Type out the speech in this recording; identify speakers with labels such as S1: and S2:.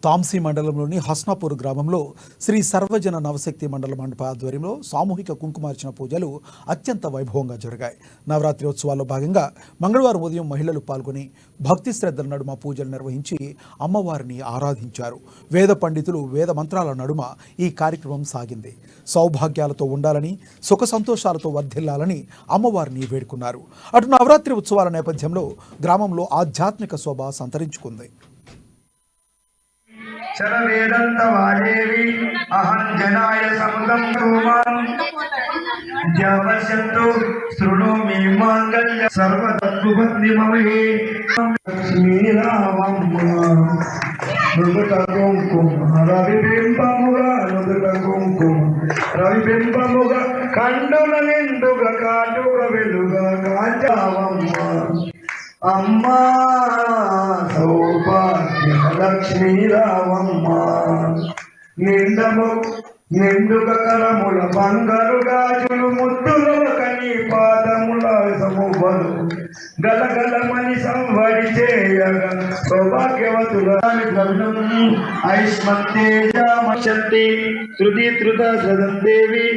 S1: తాంసీ మండలంలోని హస్నాపూర్ గ్రామంలో శ్రీ సర్వజన నవశక్తి మండల మండప ఆధ్వర్యంలో సామూహిక కుంకుమార్చన పూజలు అత్యంత వైభవంగా జరిగాయి. నవరాత్రి ఉత్సవాల్లో భాగంగా మంగళవారం ఉదయం మహిళలు పాల్గొని భక్తి శ్రద్ధల నడుమ పూజలు నిర్వహించి అమ్మవారిని ఆరాధించారు. వేద పండితులు వేద మంత్రాల నడుమ ఈ కార్యక్రమం సాగింది. సౌభాగ్యాలతో ఉండాలని, సుఖ సంతోషాలతో వర్ధిల్లాలని అమ్మవారిని వేడుకున్నారు. అటు నవరాత్రి ఉత్సవాల నేపథ్యంలో గ్రామంలో ఆధ్యాత్మిక శోభ సంతరించుకుంది.
S2: शरवेदन्तवादेवी अहं जनाय समुदं सोमान् जपश्यन्तु शृणोमि माङ्गल्य सर्वतत्त्वपत्निमहे लक्ष्मीरामम्मा నుదుట కుంకుమ రవిబింబముగ కండుల నిండుగా కాటుక వెలుగా కాచావమ్మ అమ్మా సౌభాగ్య లక్ష్మీ రావమ్మ నిండుక కరముల బంగారు గాజులు ముద్దుల కని పాదముల సముబలు గలగలమని సంవడి చేయగా సౌభాగ్యవతులాని గమనం ఐష్మత్తేజ శక్తి శృతి త్రుత సదం దేవి